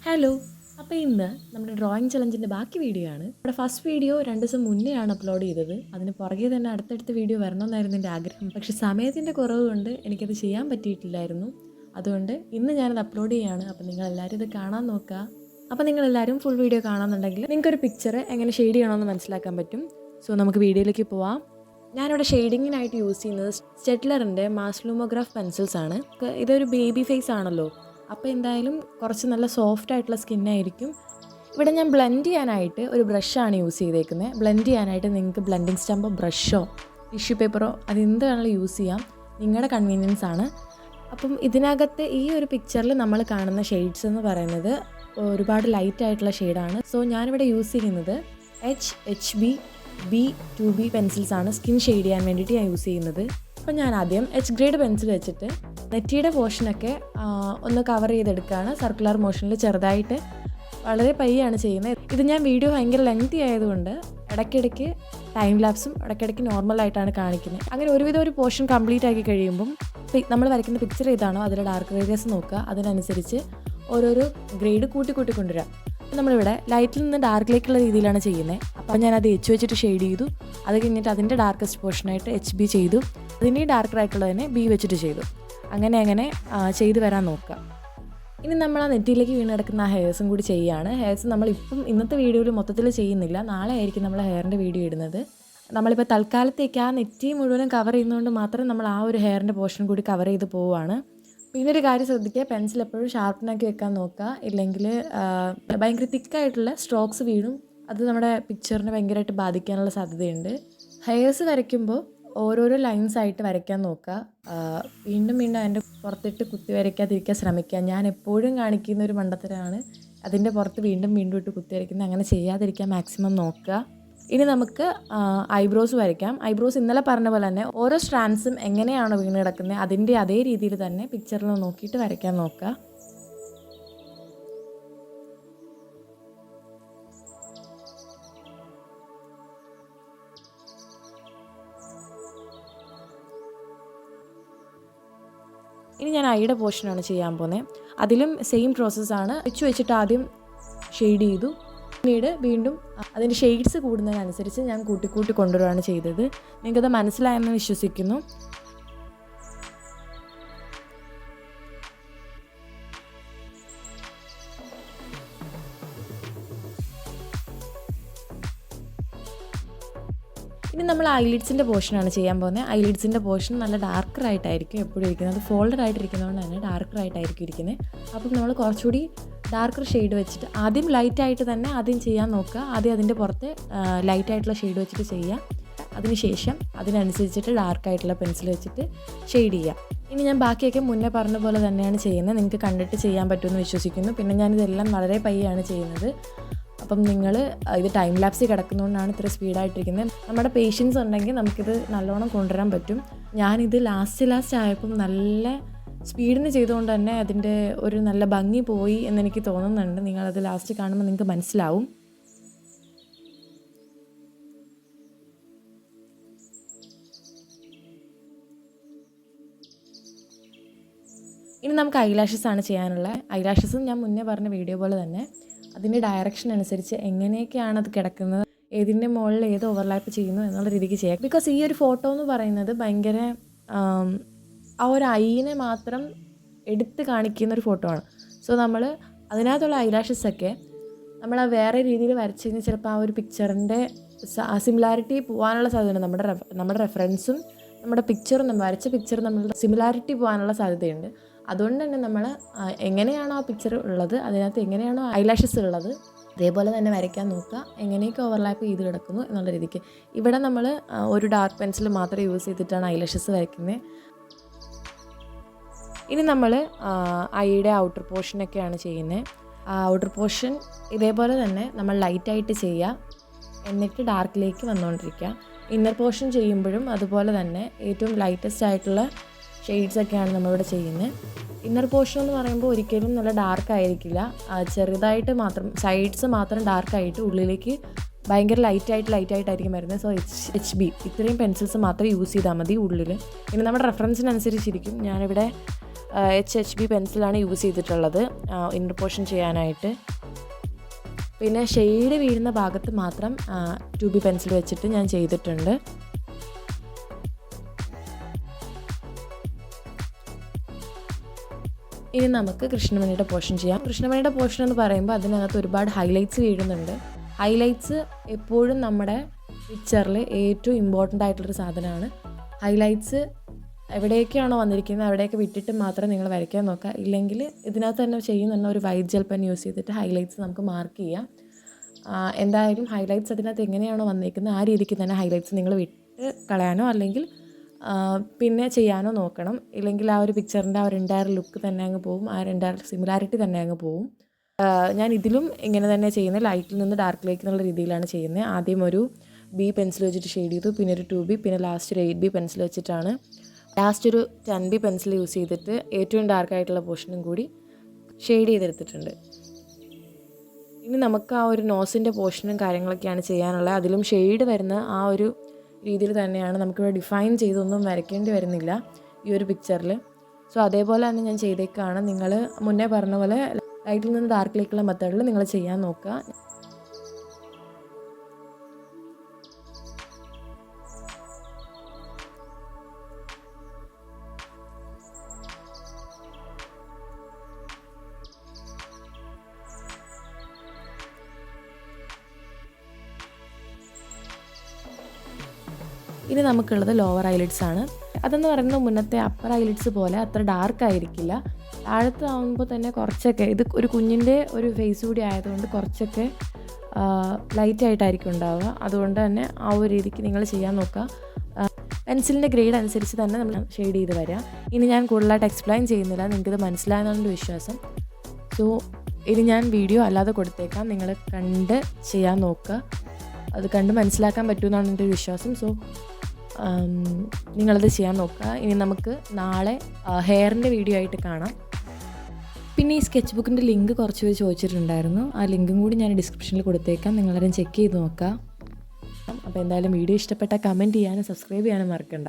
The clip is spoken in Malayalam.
ഹലോ. അപ്പോൾ ഇന്ന് നമ്മുടെ ഡ്രോയിങ് ചലഞ്ചിൻ്റെ ബാക്കി വീഡിയോ ആണ്. നമ്മുടെ ഫസ്റ്റ് വീഡിയോ 2 ദിവസം മുന്നെയാണ് അപ്ലോഡ് ചെയ്തത്. അതിന് പുറകെ തന്നെ അടുത്തടുത്ത വീഡിയോ വരണമെന്നായിരുന്നു എൻ്റെ ആഗ്രഹം. പക്ഷേ സമയത്തിൻ്റെ കുറവ് കൊണ്ട് എനിക്കത് ചെയ്യാൻ പറ്റിയിട്ടില്ലായിരുന്നു. അതുകൊണ്ട് ഇന്ന് ഞാനത് അപ്ലോഡ് ചെയ്യുകയാണ്. അപ്പോൾ നിങ്ങളെല്ലാവരും ഇത് കാണാൻ നോക്കുക. അപ്പോൾ നിങ്ങളെല്ലാവരും ഫുൾ വീഡിയോ കാണാമെന്നുണ്ടെങ്കിൽ നിങ്ങൾക്കൊരു പിക്ചർ എങ്ങനെ ഷെയ്ഡ് ചെയ്യണമെന്ന് മനസ്സിലാക്കാൻ പറ്റും. സോ നമുക്ക് വീഡിയോയിലേക്ക് പോവാം. ഞാനിവിടെ ഷെയ്ഡിങ്ങിനായിട്ട് യൂസ് ചെയ്യുന്നത് സ്റ്റെഡ്ലറിൻ്റെ മാസ്ലുമോഗ്രാഫ് പെൻസിൽസ് ആണ്. ഇതൊരു ബേബി ഫേസ് ആണല്ലോ, അപ്പോൾ എന്തായാലും കുറച്ച് നല്ല സോഫ്റ്റ് ആയിട്ടുള്ള സ്കിന്നായിരിക്കും. ഇവിടെ ഞാൻ ബ്ലെൻഡ് ചെയ്യാനായിട്ട് ഒരു ബ്രഷാണ് യൂസ് ചെയ്തേക്കുന്നത്. ബ്ലെൻഡ് ചെയ്യാനായിട്ട് നിങ്ങൾക്ക് ബ്ലെൻഡിങ് സ്റ്റമ്പോ ബ്രഷോ ടിഷ്യൂ പേപ്പറോ അതെന്ത് വേണമെങ്കിലും യൂസ് ചെയ്യാം, നിങ്ങളുടെ കൺവീനിയൻസ് ആണ്. അപ്പം ഇതിനകത്ത് ഈ ഒരു പിക്ചറിൽ നമ്മൾ കാണുന്ന ഷെയ്ഡ്സ് എന്ന് പറയുന്നത് ഒരുപാട് ലൈറ്റ് ആയിട്ടുള്ള ഷെയ്ഡാണ്. സോ ഞാനിവിടെ യൂസ് ചെയ്യുന്നത് HB B2B പെൻസിൽസ് ആണ് സ്കിൻ ഷെയ്ഡ് ചെയ്യാൻ വേണ്ടിയിട്ട് ഞാൻ യൂസ് ചെയ്യുന്നത്. അപ്പോൾ ഞാൻ ആദ്യം H ഗ്രേഡ് പെൻസിൽ വെച്ചിട്ട് നെറ്റിയുടെ പോർഷനൊക്കെ ഒന്ന് കവർ ചെയ്തെടുക്കുകയാണ്. സർക്കുലർ മോഷനിൽ ചെറുതായിട്ട് വളരെ പയ്യാണ് ചെയ്യുന്നത്. ഇത് ഞാൻ വീഡിയോ ഭയങ്കര ലെങ്തി ആയതുകൊണ്ട് ഇടയ്ക്കിടയ്ക്ക് ടൈം ലാപ്സും ഇടയ്ക്കിടയ്ക്ക് നോർമലായിട്ടാണ് കാണിക്കുന്നത്. അങ്ങനെ ഒരുവിധം ഒരു പോർഷൻ കംപ്ലീറ്റ് ആക്കി കഴിയുമ്പം നമ്മൾ വരയ്ക്കുന്ന പിക്ചർ ഏതാണോ അതിലെ ഡാർക്ക് ഏരിയാസ് നോക്കുക, അതിനനുസരിച്ച് ഓരോരോ ഗ്രേഡ് കൂട്ടി കൊണ്ടുവരാം. നമ്മളിവിടെ ലൈറ്റിൽ നിന്ന് ഡാർക്കിലേക്കുള്ള രീതിയിലാണ് ചെയ്യുന്നത്. അപ്പോൾ ഞാനത് എച്ച് വെച്ചിട്ട് ഷെയ്ഡ് ചെയ്തു. അത് കഴിഞ്ഞിട്ട് അതിൻ്റെ ഡാർക്കസ്റ്റ് പോർഷനായിട്ട് HB ചെയ്തു. അതിൻ്റെ ഡാർക്കറായിട്ടുള്ളതിനെ B വെച്ചിട്ട് ചെയ്തു. അങ്ങനെ ചെയ്ത് വരാൻ നോക്കുക. ഇനി നമ്മൾ ആ നെറ്റിയിലേക്ക് വീണ് കിടക്കുന്ന ആ ഹെയർസും കൂടി ചെയ്യുകയാണ്. ഹെയർസ് നമ്മളിപ്പം ഇന്നത്തെ വീഡിയോയിൽ മൊത്തത്തിൽ ചെയ്യുന്നില്ല, നാളെ ആയിരിക്കും നമ്മൾ ഹെയറിൻ്റെ വീഡിയോ ഇടുന്നത്. നമ്മളിപ്പോൾ തൽക്കാലത്തേക്ക് ആ നെറ്റി മുഴുവനും കവർ ചെയ്യുന്നതുകൊണ്ട് മാത്രം നമ്മൾ ആ ഒരു ഹെയറിൻ്റെ പോർഷൻ കൂടി കവർ ചെയ്ത് പോവുകയാണ്. പിന്നെ ഒരു കാര്യം ശ്രദ്ധിക്കുക, പെൻസിൽ എപ്പോഴും ഷാർപ്പനാക്കി വെക്കാൻ നോക്കുക, ഇല്ലെങ്കിൽ ഭയങ്കര തിക്കായിട്ടുള്ള സ്ട്രോക്സ് വീഴും. അത് നമ്മുടെ പിക്ചറിനെ ഭയങ്കരമായിട്ട് ബാധിക്കാനുള്ള സാധ്യതയുണ്ട്. ഹെയർസ് വരയ്ക്കുമ്പോൾ ഓരോരോ ലൈൻസ് ആയിട്ട് വരയ്ക്കാൻ നോക്കുക. വീണ്ടും അതിൻ്റെ പുറത്തിട്ട് കുത്തി വരയ്ക്കാതിരിക്കാൻ ശ്രമിക്കുക. ഞാൻ എപ്പോഴും കാണിക്കുന്ന ഒരു മണ്ടത്തരമാണ് അതിൻ്റെ പുറത്ത് വീണ്ടും ഇട്ട് കുത്തി വരയ്ക്കുന്നത്. അങ്ങനെ ചെയ്യാതിരിക്കാൻ മാക്സിമം നോക്കുക. ഇനി നമുക്ക് ഐബ്രോസ് വരയ്ക്കാം. ഐബ്രോസ് ഇന്നലെ പറഞ്ഞ പോലെ തന്നെ ഓരോ സ്ട്രാൻഡ്സും എങ്ങനെയാണോ വീണ് കിടക്കുന്നത് അതിൻ്റെ അതേ രീതിയിൽ തന്നെ പിക്ചറിൽ നോക്കിയിട്ട് വരയ്ക്കാൻ നോക്കുക. ഇനി ഞാൻ ഐയുടെ പോർഷനാണ് ചെയ്യാൻ പോകുന്നത്. അതിലും സെയിം പ്രോസസ്സാണ്. വെച്ചിട്ട് ആദ്യം ഷെയ്ഡ് ചെയ്തു, പിന്നീട് വീണ്ടും അതിൻ്റെ ഷെയ്ഡ്സ് കൂടുന്നതിനനുസരിച്ച് ഞാൻ കൂട്ടി കൊണ്ടുവരികയാണ് ചെയ്തത്. നിങ്ങൾക്കത് മനസ്സിലായെന്ന് വിശ്വസിക്കുന്നു. ഇനി നമ്മൾ ഐലിഡ്സിൻ്റെ പോർഷനാണ് ചെയ്യാൻ പോകുന്നത്. ഐലിഡ്സിൻ്റെ പോർഷൻ നല്ല ഡാർക്കറായിട്ടായിരിക്കും എപ്പോഴും ഇരിക്കുന്നത്. അത് ഫോൾഡഡ് ആയിട്ടിരിക്കുന്നതുകൊണ്ട് തന്നെ ഡാർക്കറായിട്ടായിരിക്കും ഇരിക്കുന്നത്. അപ്പം നമ്മൾ കുറച്ചുകൂടി ഡാർക്കർ ഷെയ്ഡ് വെച്ചിട്ട് ആദ്യം ലൈറ്റായിട്ട് തന്നെ ആദ്യം ചെയ്യാൻ നോക്കുക. ആദ്യം അതിൻ്റെ പുറത്ത് ലൈറ്റായിട്ടുള്ള ഷെയ്ഡ് വെച്ചിട്ട് ചെയ്യുക. അതിനുശേഷം അതിനനുസരിച്ചിട്ട് ഡാർക്കായിട്ടുള്ള പെൻസിൽ വെച്ചിട്ട് ഷെയ്ഡ് ചെയ്യുക. ഇനി ഞാൻ ബാക്കിയൊക്കെ മുന്നേ പറഞ്ഞ പോലെ തന്നെയാണ് ചെയ്യുന്നത്. നിങ്ങൾക്ക് കണ്ടിട്ട് ചെയ്യാൻ പറ്റുമെന്ന് വിശ്വസിക്കുന്നു. പിന്നെ ഞാനിതെല്ലാം വളരെ പയ്യാണ് ചെയ്യുന്നത്. അപ്പം നിങ്ങൾ ഇത് ടൈം ലാപ്സിൽ കിടക്കുന്നതുകൊണ്ടാണ് ഇത്ര സ്പീഡായിട്ടിരിക്കുന്നത്. നമ്മുടെ പേഷ്യൻസ് ഉണ്ടെങ്കിൽ നമുക്കിത് നല്ലോണം കൊണ്ടുവരാൻ പറ്റും. ഞാനിത് ലാസ്റ്റ് ആയപ്പം നല്ല സ്പീഡിന് ചെയ്തുകൊണ്ട് തന്നെ അതിൻ്റെ ഒരു നല്ല ഭംഗി പോയി എന്നെനിക്ക് തോന്നുന്നുണ്ട്. നിങ്ങളത് ലാസ്റ്റ് കാണുമ്പോൾ നിങ്ങൾക്ക് മനസ്സിലാവും. ഇനി നമുക്ക് ഐലാഷസ് ആണ് ചെയ്യാനുള്ളത്. ഐലാഷസും ഞാൻ മുന്നേ പറഞ്ഞ വീഡിയോ പോലെ തന്നെ അതിൻ്റെ ഡയറക്ഷൻ അനുസരിച്ച് എങ്ങനെയൊക്കെയാണ് അത് കിടക്കുന്നത്, ഏതിൻ്റെ മുകളിൽ ഏത് ഓവർലാപ്പ് ചെയ്യുന്നു എന്നുള്ള രീതിക്ക് ചെയ്യാം. ബിക്കോസ് ഈ ഒരു ഫോട്ടോ എന്ന് പറയുന്നത് ഭയങ്കര ആ ഒരു ഐനെ മാത്രം എടുത്ത് കാണിക്കുന്ന ഒരു ഫോട്ടോ ആണ്. സോ നമ്മൾ അതിനകത്തുള്ള ഐലാഷസൊക്കെ നമ്മൾ ആ വേറെ രീതിയിൽ വരച്ച് കഴിഞ്ഞാൽ ചിലപ്പോൾ ആ ഒരു പിക്ചറിൻ്റെ സിമിലാരിറ്റി പോകാനുള്ള സാധ്യതയുണ്ട്. നമ്മുടെ റെഫറൻസും നമ്മുടെ പിക്ചറും നമ്മൾ വരച്ച പിക്ചറും നമ്മളുടെ സിമിലാരിറ്റി പോകാനുള്ള സാധ്യതയുണ്ട്. അതുകൊണ്ട് തന്നെ നമ്മൾ എങ്ങനെയാണോ ആ പിക്ചർ ഉള്ളത് അതിനകത്ത് എങ്ങനെയാണോ ഐലാഷസ് ഉള്ളത് അതേപോലെ തന്നെ വരയ്ക്കാൻ നോക്കുക. എങ്ങനെയൊക്കെ ഓവർലാപ്പ് ചെയ്ത് കിടക്കുന്നു എന്നുള്ള രീതിക്ക്. ഇവിടെ നമ്മൾ ഒരു ഡാർക്ക് പെൻസിൽ മാത്രം യൂസ് ചെയ്തിട്ടാണ് ഐലാഷസ് വരയ്ക്കുന്നത്. ഇനി നമ്മൾ ഐയുടെ ഔട്ടർ പോർഷനൊക്കെയാണ് ചെയ്യുന്നത്. ആ ഔട്ടർ പോർഷൻ ഇതേപോലെ തന്നെ നമ്മൾ ലൈറ്റായിട്ട് ചെയ്യുക, എന്നിട്ട് ഡാർക്കിലേക്ക് വന്നുകൊണ്ടിരിക്കുക. ഇന്നർ പോർഷൻ ചെയ്യുമ്പോഴും അതുപോലെ തന്നെ ഏറ്റവും ലൈറ്റസ്റ്റ് ആയിട്ടുള്ള ഷെയ്ഡ്സൊക്കെയാണ് നമ്മളിവിടെ ചെയ്യുന്നത്. ഇന്നർ പോർഷൻ എന്ന് പറയുമ്പോൾ ഒരിക്കലും നല്ല ഡാർക്ക് ആയിരിക്കില്ല, ചെറുതായിട്ട് മാത്രം സൈഡ്സ് മാത്രം ഡാർക്കായിട്ട് ഉള്ളിലേക്ക് ഭയങ്കര ലൈറ്റായിട്ടായിരിക്കും വരുന്നത്. സോ HB ഇത്രയും പെൻസിൽസ് മാത്രം യൂസ് ചെയ്താൽ മതി ഉള്ളിൽ. ഇനി നമ്മുടെ റെഫറൻസിനനുസരിച്ചിരിക്കും. ഞാനിവിടെ HB പെൻസിലാണ് യൂസ് ചെയ്തിട്ടുള്ളത് ഇന്നർ പോർഷൻ ചെയ്യാനായിട്ട്. പിന്നെ ഷെയ്ഡ് വീഴുന്ന ഭാഗത്ത് മാത്രം 2B പെൻസിൽ വെച്ചിട്ട് ഞാൻ ചെയ്തിട്ടുണ്ട്. ഇനി നമുക്ക് കൃഷ്ണമണിയുടെ പോർഷൻ ചെയ്യാം. കൃഷ്ണമണിയുടെ പോർഷൻ എന്ന് പറയുമ്പോൾ അതിനകത്ത് ഒരുപാട് ഹൈലൈറ്റ്സ് വീഴുന്നുണ്ട്. ഹൈലൈറ്റ്സ് എപ്പോഴും നമ്മുടെ പിക്ചറിൽ ഏറ്റവും ഇമ്പോർട്ടൻ്റ് ആയിട്ടുള്ളൊരു സാധനമാണ്. ഹൈലൈറ്റ്സ് എവിടെയൊക്കെയാണോ വന്നിരിക്കുന്നത് അവിടെയൊക്കെ വിട്ടിട്ട് മാത്രം നിങ്ങൾ വരയ്ക്കാൻ നോക്കുക. ഇല്ലെങ്കിൽ ഇതിനകത്ത് തന്നെ ചെയ്യുന്ന ഒരു വൈറ്റ് ജെൽ പെൻ യൂസ് ചെയ്തിട്ട് ഹൈലൈറ്റ്സ് നമുക്ക് മാർക്ക് ചെയ്യാം. എന്തായാലും ഹൈലൈറ്റ്സ് അതിനകത്ത് എങ്ങനെയാണോ വന്നിരിക്കുന്നത് ആ രീതിക്ക് തന്നെ ഹൈലൈറ്റ്സ് നിങ്ങൾ വിട്ട് കളയാനോ അല്ലെങ്കിൽ പിന്നെ ചെയ്യാനോ നോക്കണം. ഇല്ലെങ്കിൽ ആ ഒരു പിക്ചറിൻ്റെ ആ ഒരു എൻ്റയർ ലുക്ക് തന്നെ അങ്ങ് പോവും, ആ ഒരു എൻ്റയർ സിമിലാരിറ്റി തന്നെ അങ്ങ് പോവും. ഞാൻ ഇതിലും ഇങ്ങനെ തന്നെ ചെയ്യുന്നത്, ലൈറ്റിൽ നിന്ന് ഡാർക്കിലേക്ക് എന്നുള്ള രീതിയിലാണ് ചെയ്യുന്നത്. ആദ്യം ഒരു B പെൻസിൽ വെച്ചിട്ട് ഷെയ്ഡ് ചെയ്തു, പിന്നെ ഒരു 2B, പിന്നെ ലാസ്റ്റ് ഒരു 8B പെൻസിൽ വെച്ചിട്ടാണ്, ലാസ്റ്റ് ഒരു 10B പെൻസിൽ യൂസ് ചെയ്തിട്ട് ഏറ്റവും ഡാർക്കായിട്ടുള്ള പോർഷനും കൂടി ഷെയ്ഡ് ചെയ്തെടുത്തിട്ടുണ്ട്. ഇനി നമുക്ക് ആ ഒരു നോസിൻ്റെ പോർഷനും കാര്യങ്ങളൊക്കെയാണ് ചെയ്യാനുള്ളത്. അതിലും ഷെയ്ഡ് വരുന്ന ആ ഒരു രീതിയിൽ തന്നെയാണ്, നമുക്കിവിടെ ഡിഫൈൻ ചെയ്തൊന്നും വരയ്ക്കേണ്ടി വരുന്നില്ല ഈ ഒരു പിക്ചറിൽ. സോ അതേപോലെ തന്നെ ഞാൻ ചെയ്തേക്കാണ്. നിങ്ങൾ മുന്നേ പറഞ്ഞ പോലെ ലൈറ്റിൽ നിന്ന് ഡാർക്കിലേക്കുള്ള മെത്തേഡിൽ നിങ്ങൾ ചെയ്യാൻ നോക്കുക. ഇനി നമുക്കുള്ളത് ലോവർ ഐലിഡ്സ് ആണ്. അതെന്ന് പറയുന്നത് മുന്നത്തെ അപ്പർ ഐലിഡ്സ് പോലെ അത്ര ഡാർക്ക് ആയിരിക്കില്ല. താഴത്ത് ആകുമ്പോൾ തന്നെ കുറച്ചൊക്കെ, ഇത് ഒരു കുഞ്ഞിൻ്റെ ഒരു ഫേസ് കൂടി ആയതുകൊണ്ട് കുറച്ചൊക്കെ ലൈറ്റായിട്ടായിരിക്കും ഉണ്ടാവുക. അതുകൊണ്ട് തന്നെ ആ ഒരു രീതിക്ക് നിങ്ങൾ ചെയ്യാൻ നോക്കുക. പെൻസിലിൻ്റെ ഗ്രേഡ് അനുസരിച്ച് തന്നെ നമ്മൾ ഷെയ്ഡ് ചെയ്ത് വരിക. ഇനി ഞാൻ കൂടുതലായിട്ട് എക്സ്പ്ലെയിൻ ചെയ്യുന്നില്ല, നിങ്ങൾക്കിത് മനസ്സിലായെന്നാണ് വിശ്വാസം. സോ ഇനി ഞാൻ വീഡിയോ അല്ലാതെ കൊടുത്തേക്കാം, നിങ്ങൾ കണ്ട് ചെയ്യാൻ നോക്കുക. അത് കണ്ട് മനസ്സിലാക്കാൻ പറ്റുമെന്നാണ് എൻ്റെ ഒരു വിശ്വാസം. സോ നിങ്ങളത് ചെയ്യാൻ നോക്കുക. ഇനി നമുക്ക് നാളെ ഹെയറിൻ്റെ വീഡിയോ ആയിട്ട് കാണാം. പിന്നെ ഈ സ്കെച്ച് ബുക്കിൻ്റെ ലിങ്ക് കുറച്ച് പേര് ചോദിച്ചിട്ടുണ്ടായിരുന്നു. ആ ലിങ്കും കൂടി ഞാൻ ഡിസ്ക്രിപ്ഷനിൽ കൊടുത്തേക്കാം, നിങ്ങളാരും ചെക്ക് ചെയ്ത് നോക്കുക. അപ്പോൾ എന്തായാലും വീഡിയോ ഇഷ്ടപ്പെട്ടാൽ കമൻറ്റ് ചെയ്യാനും സബ്സ്ക്രൈബ് ചെയ്യാനും മറക്കണ്ട.